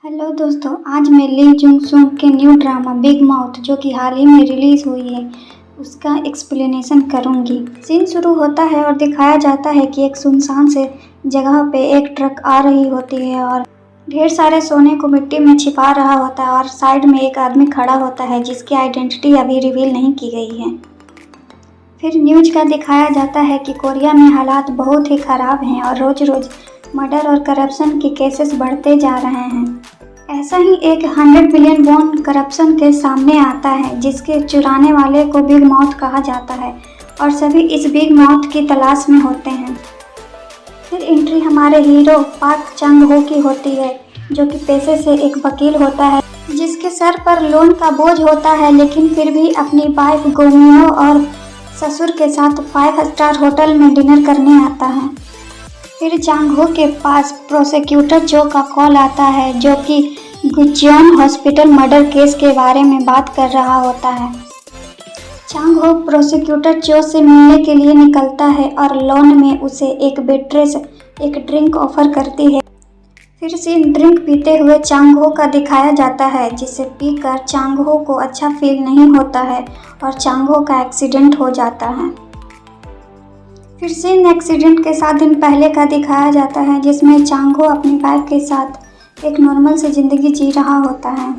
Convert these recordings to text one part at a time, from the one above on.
Hello दोस्तों, आज मैं ली जुंग सुंग के न्यू ड्रामा बिग माउथ जो कि हाल ही में रिलीज़ हुई है उसका एक्सप्लेनेशन करूंगी। सीन शुरू होता है और दिखाया जाता है कि एक सुनसान से जगह पे एक ट्रक आ रही होती है और ढेर सारे सोने को मिट्टी में छिपा रहा होता है और साइड में एक आदमी खड़ा होता है जिसकी आइडेंटिटी अभी रिवील नहीं की गई है। फिर न्यूज का दिखाया जाता है कि कोरिया में हालात बहुत ही ख़राब हैं और रोज़ रोज़ मर्डर और करप्शन के केसेस बढ़ते जा रहे हैं। ऐसा ही एक 100 बिलियन वॉन करप्शन के सामने आता है जिसके चुराने वाले को बिग माउथ कहा जाता है और सभी इस बिग माउथ की तलाश में होते हैं। फिर एंट्री हमारे हीरो पार्क चंग हो की होती है जो कि पेशे से एक वकील होता है जिसके सर पर लोन का बोझ होता है, लेकिन फिर भी अपनी वाइफ गोमियो और ससुर के साथ 5 स्टार होटल में डिनर करने आता है। फिर चांग हो के पास प्रोसिक्यूटर चो का कॉल आता है जो कि गुचियोन हॉस्पिटल मर्डर केस के बारे में बात कर रहा होता है। चांग हो प्रोसिक्यूटर चो से मिलने के लिए निकलता है और लोन में उसे एक वेट्रेस एक ड्रिंक ऑफर करती है। फिर सीन ड्रिंक पीते हुए चांग हो का दिखाया जाता है जिसे पीकर चांग हो को अच्छा फील नहीं होता है और चांग हो का एक्सीडेंट हो जाता है। फिर सीन एक्सीडेंट के 7 दिन पहले का दिखाया जाता है जिसमें चांग हो अपनी वाइफ के साथ एक नॉर्मल सी ज़िंदगी जी रहा होता है।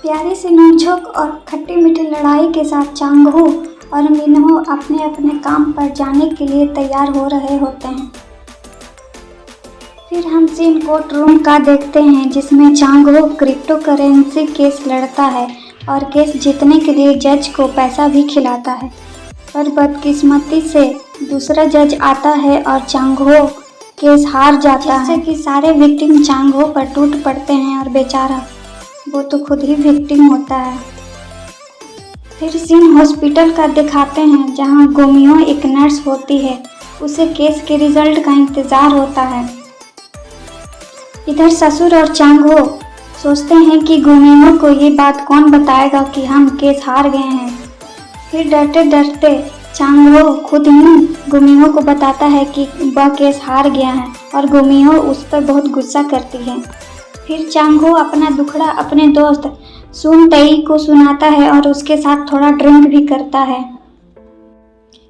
प्यारी सी नोकझोंक और खट्टी मीठी लड़ाई के साथ चांग हो और मिन्हो अपने अपने काम पर जाने के लिए तैयार हो रहे होते हैं। फिर हम सीन कोर्ट रूम का देखते हैं जिसमें चांग हो क्रिप्टो करेंसी केस लड़ता है और केस जीतने के लिए जज को पैसा भी खिलाता है, पर बदकिस्मती से दूसरा जज आता है और चांग हो केस हार जाता है, जिससे कि सारे विक्टिम चांग हो पर टूट पड़ते हैं और बेचारा वो तो खुद ही विक्टिम होता है। फिर सीन हॉस्पिटल का दिखाते हैं जहां गोमियो एक नर्स होती है, उसे केस के रिजल्ट का इंतज़ार होता है। इधर ससुर और चांग हो सोचते हैं कि गोमियो को ये बात कौन बताएगा कि हम केस हार गए हैं। फिर डरते डरते चांग हो खुद ही गोमियो को बताता है कि वह केस हार गया है और गोमियो उस पर बहुत गुस्सा करती है। फिर चांग हो अपना दुखड़ा अपने दोस्त सुन तई को सुनाता है और उसके साथ थोड़ा ड्रिंक भी करता है।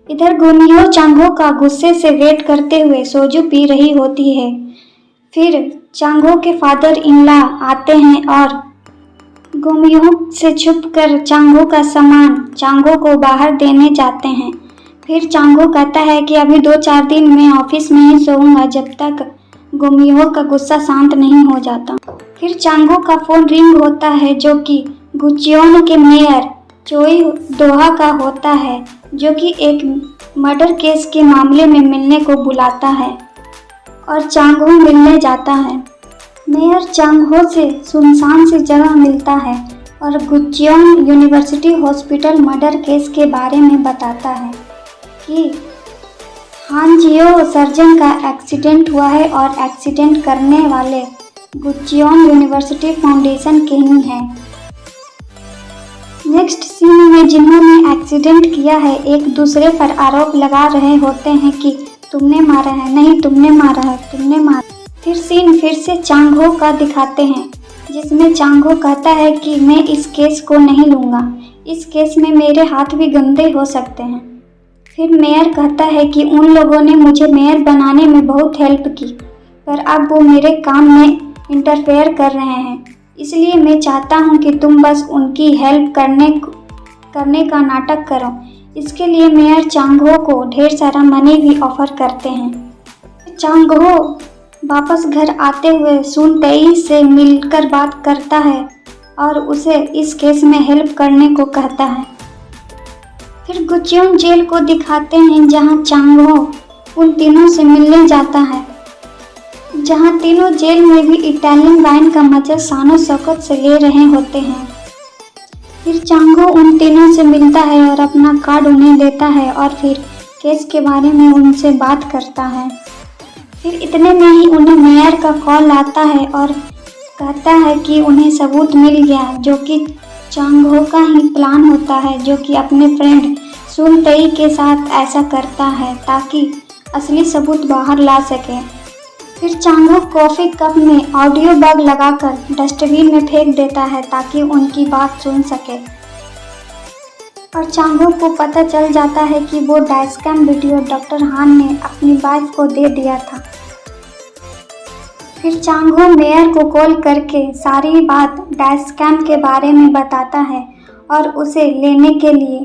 इधर गोमियो चांग हो का गुस्से से वेट करते हुए सोजू पी रही होती है। फिर चांग हो के फादर इन लॉ आते हैं और गोमियो से छुपकर चांग हो का सामान चांग हो को बाहर देने जाते हैं। फिर चांग हो कहता है कि अभी 2-4 दिन मैं ऑफिस में ही सोऊंगा जब तक गोमियो का गुस्सा शांत नहीं हो जाता। फिर चांग हो का फ़ोन रिंग होता है जो कि गुचियोन के मेयर चोई दोहा का होता है जो कि एक मर्डर केस के मामले में मिलने को बुलाता है और चांग हो मिलने जाता है। मेयर चांग हो से सुनसान सी जगह मिलता है और गुचियोन यूनिवर्सिटी हॉस्पिटल मर्डर केस के बारे में बताता है कि हान जियो सर्जन का एक्सीडेंट हुआ है और एक्सीडेंट करने वाले गुचियोन यूनिवर्सिटी फाउंडेशन के ही हैं। नेक्स्ट सीन में जिन्होंने एक्सीडेंट किया है एक दूसरे पर आरोप लगा रहे होते हैं कि तुमने मारा है, नहीं तुमने मारा है, तुमने मारा। फिर सीन फिर से चांग हो का दिखाते हैं जिसमें चांग हो कहता है कि मैं इस केस को नहीं लूँगा, इस केस में मेरे हाथ भी गंदे हो सकते हैं। फिर मेयर कहता है कि उन लोगों ने मुझे मेयर बनाने में बहुत हेल्प की पर अब वो मेरे काम में इंटरफेयर कर रहे हैं, इसलिए मैं चाहता हूँ कि तुम बस उनकी हेल्प करने का नाटक करो। इसके लिए मेयर चांग हो को ढेर सारा मनी भी ऑफर करते हैं। चांग हो वापस घर आते हुए सुन तई से मिलकर बात करता है और उसे इस केस में हेल्प करने को कहता है। फिर गुचियोन जेल को दिखाते हैं जहां चांग हो उन तीनों से मिलने जाता है, जहां तीनों जेल में भी इटालियन वाइन का मजा शानो शौकत से ले रहे होते हैं। फिर चांग हो उन तीनों से मिलता है और अपना कार्ड उन्हें देता है और फिर केस के बारे में उनसे बात करता है। फिर इतने में ही उन्हें मेयर का कॉल आता है और कहता है कि उन्हें सबूत मिल गया जो कि चांग हो का ही प्लान होता है जो कि अपने फ्रेंड सुन तई के साथ ऐसा करता है ताकि असली सबूत बाहर ला सके। फिर चांगो कॉफ़ी कप में ऑडियो बग लगाकर डस्टबिन में फेंक देता है ताकि उनकी बात सुन सके। और चांगो को पता चल जाता है कि वो डैशकैम वीडियो डॉक्टर हान ने अपनी वाइफ को दे दिया था। फिर चांगो मेयर को कॉल करके सारी बात डैशकैम के बारे में बताता है और उसे लेने के लिए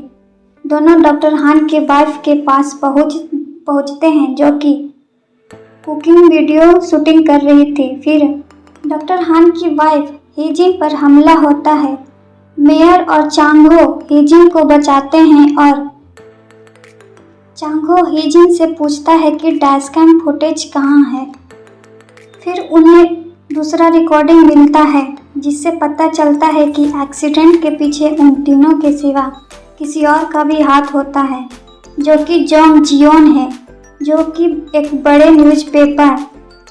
दोनों डॉक्टर हान के वाइफ के पास पहुंचते हैं, जो कि कुकिंग वीडियो शूटिंग कर रही थी। फिर डॉक्टर हान की वाइफ हेजिन पर हमला होता है। मेयर और चांगो हेजिन को बचाते हैं और चांगो हेजिन से पूछता है कि डैशकैम फुटेज कहाँ है। फिर उन्हें दूसरा रिकॉर्डिंग मिलता है जिससे पता चलता है कि एक्सीडेंट के पीछे उन तीनों के सिवा किसी और का भी हाथ होता है, जो कि जोंग जियोन है, जो कि एक बड़े न्यूज़पेपर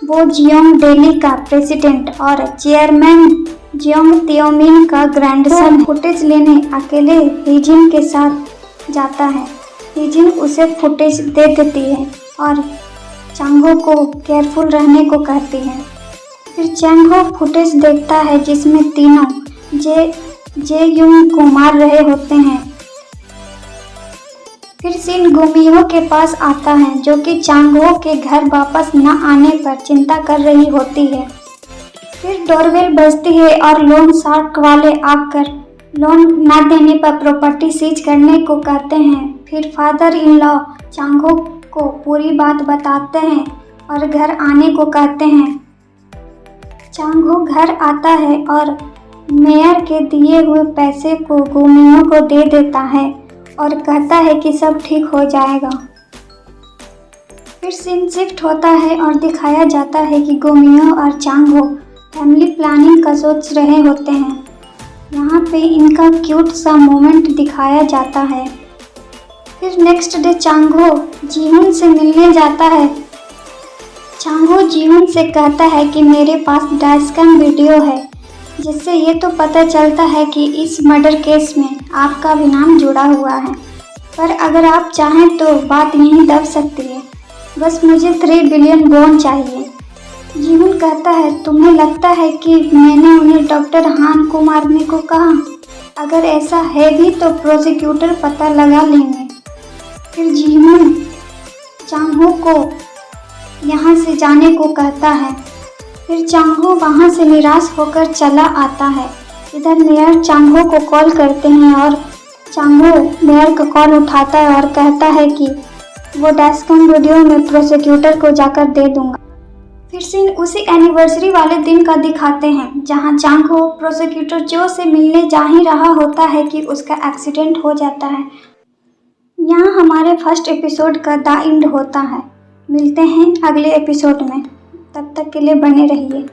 वो जियोंग डेली का प्रेसिडेंट और चेयरमैन जियोंग त्योमिन का ग्रैंडसन। फुटेज लेने अकेले हेजिन के साथ जाता है। हेजिन उसे फुटेज दे देती है और चांगो को केयरफुल रहने को कहती है। फिर चांगो फुटेज देखता है जिसमें तीनों जे यूंग को मार रहे होते हैं। फिर सिन गुमियो के पास आता है, जो कि चांगो के घर वापस न आने पर चिंता कर रही होती है। फिर डोरबेल बजती है और लोन शार्क वाले आकर लोन न देने पर प्रॉपर्टी सीज करने को कहते हैं। फिर फादर इन लॉ चांगो को पूरी बात बताते हैं और घर आने को कहते हैं। चांगो घर आता है और मेयर के दिए हुए पैसे को गुमियो को दे देता है और कहता है कि सब ठीक हो जाएगा। फिर सीन शिफ्ट होता है और दिखाया जाता है कि गुमियो और चांगो फैमिली प्लानिंग का सोच रहे होते हैं। यहाँ पे इनका क्यूट सा मोमेंट दिखाया जाता है। फिर नेक्स्ट डे चांगो जीहुन से मिलने जाता है। चांगो जीहुन से कहता है कि मेरे पास डैशकैम वीडियो है, जिससे ये तो पता चलता है कि इस मर्डर केस में आपका भी नाम जुड़ा हुआ है, पर अगर आप चाहें तो बात यहीं दब सकती है। बस मुझे 3 बिलियन वॉन चाहिए। जीहुन कहता है, तुम्हें लगता है कि मैंने उन्हें डॉक्टर हान को मारने को कहा? अगर ऐसा है भी तो प्रोसिक्यूटर पता लगा लेंगे। फिर जीहुन चांगो को यहाँ से जाने को कहता है। फिर चांगो वहाँ से निराश होकर चला आता है। इधर मेयर चांगो को कॉल करते हैं और चांगो मेयर का कॉल उठाता है और कहता है कि वो डैशकैम वीडियो में प्रोसिक्यूटर को जाकर दे दूंगा। फिर सीन उसी एनिवर्सरी वाले दिन का दिखाते हैं, जहाँ चांगो प्रोसिक्यूटर जो से मिलने जा ही रहा होता है कि उसका एक्सीडेंट हो जाता है। यहाँ हमारे फर्स्ट एपिसोड का द एंड होता है। मिलते हैं अगले एपिसोड में, तब तक के लिए बने रहिए।